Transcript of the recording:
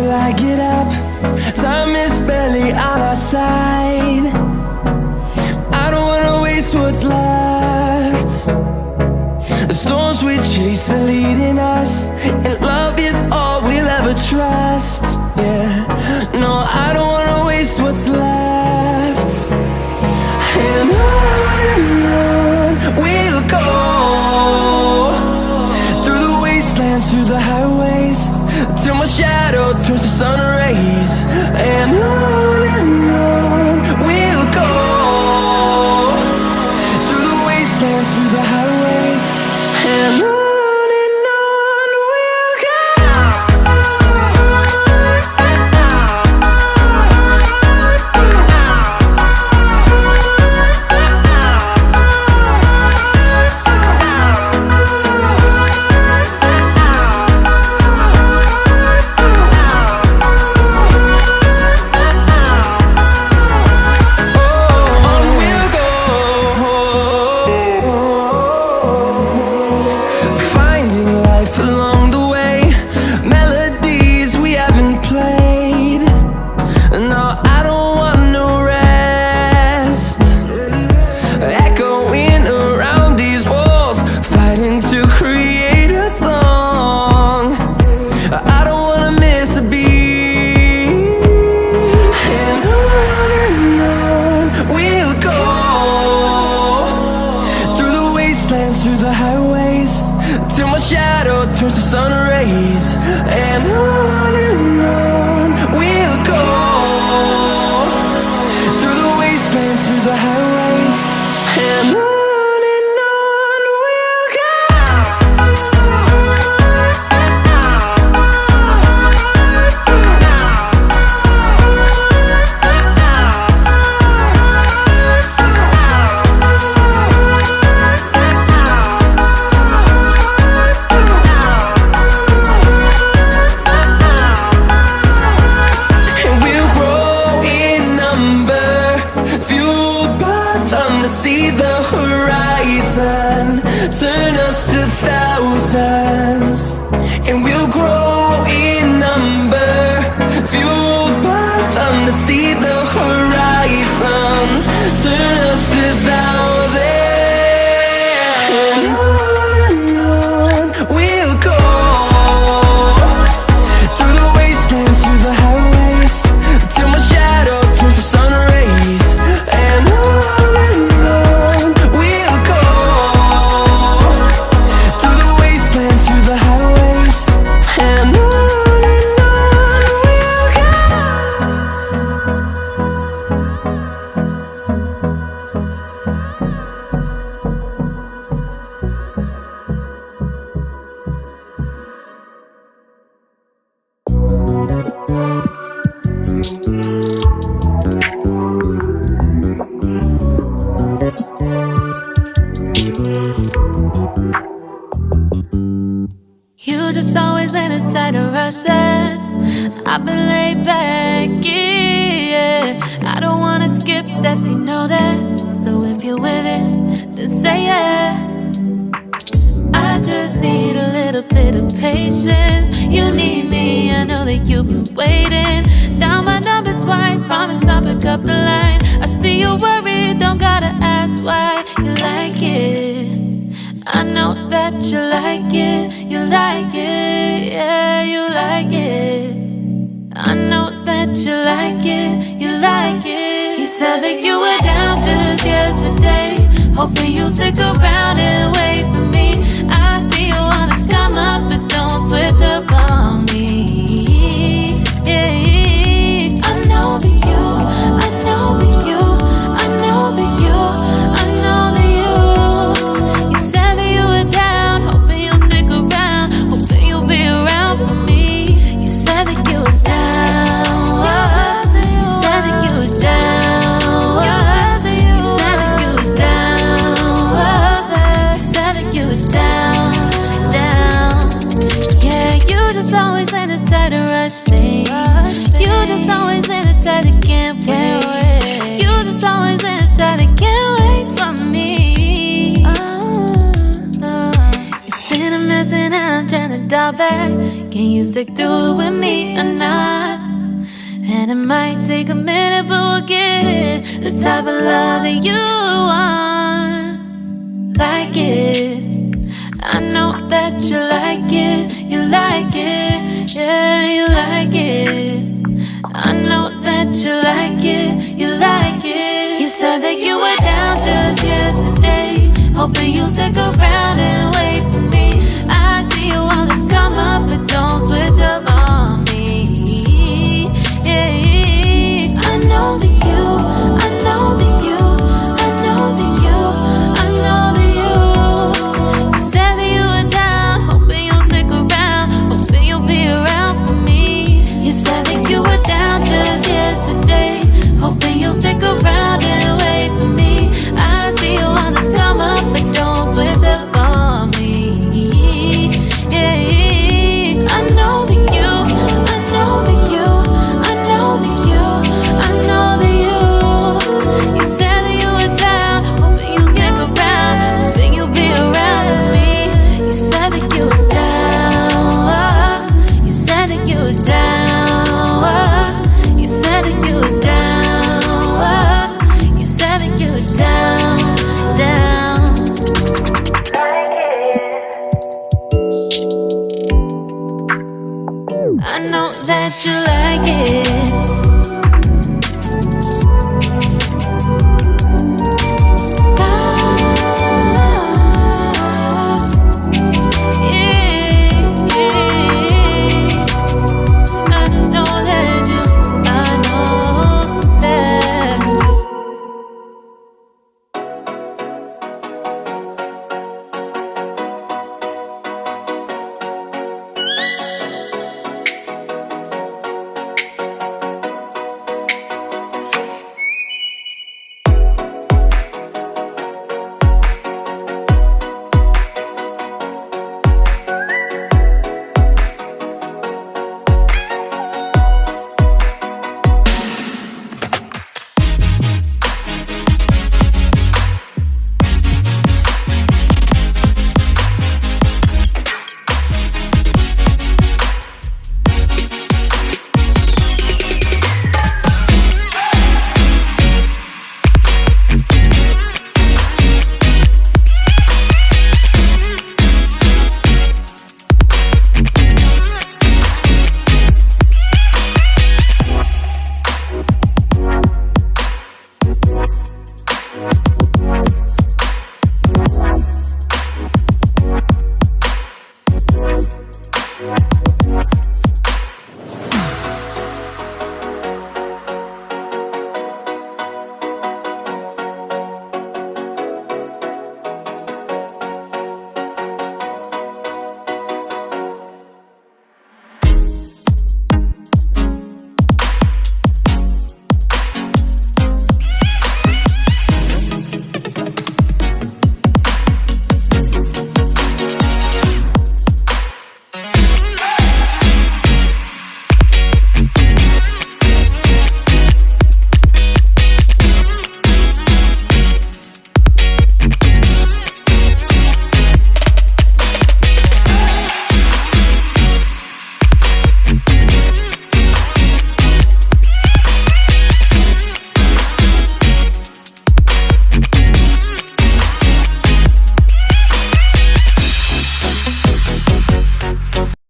till I get up. Time is barely on our side. I don't wanna waste what's left. The storms we chase are leading us, and love is all we'll ever trust. Yeah, no, I don't wanna waste what's left. And on we'll go, through the wastelands, through the highways, till my shadow turns to sun rays. And on we'll go, through the wastelands, through the highways, and on we'll go. Through the highways, till my shadow turns to sun rays. And on we'll go, through the wastelands, through the highways, and on we'll go. See the horizon, turn us to thousands, and we'll grow in number, fueled by them. To see the horizon, turn us to thousands, and on we'll go, through the wastelands, through the highways, till my shadow turns to sun rays. And you just always been a tighter rush that I've been laid back, yeah. I don't wanna skip steps, you know that. So if you're with it, then say yeah. I just need a little bit of patience. You need me, I know that you've been waiting. Down my number twice, promise I'll pick up the line. I see you worried, don't gotta ask why. You like it, I know that you like it. You like it, yeah, you like it. I know that you like it, you like it. You said that you were down just yesterday, hoping you'll stick around and wait for me. I see you wanna come up, but don't switch up on me. Yeah, I know that you, I know that you, I know that you, I know that you. You said that you were down, hoping you'll stick around, hoping you'll be around for me. You said that you were down, you said that you were down, you said that you were down, you said that you were down, down. Yeah, you just always been a tighter rush thing. You just always been a type that can't wait. You just always been a type that can't wait for me. It's been a mess and I'm trying to to dial back. Can you stick through it with me or not? And it might take a minute, but we'll get it. The type of love that you want. Like it, I know that you like it. You like it, yeah, you like it. I know that you like it, you like it. You said that you were down just yesterday, hoping you'll stick around and wait.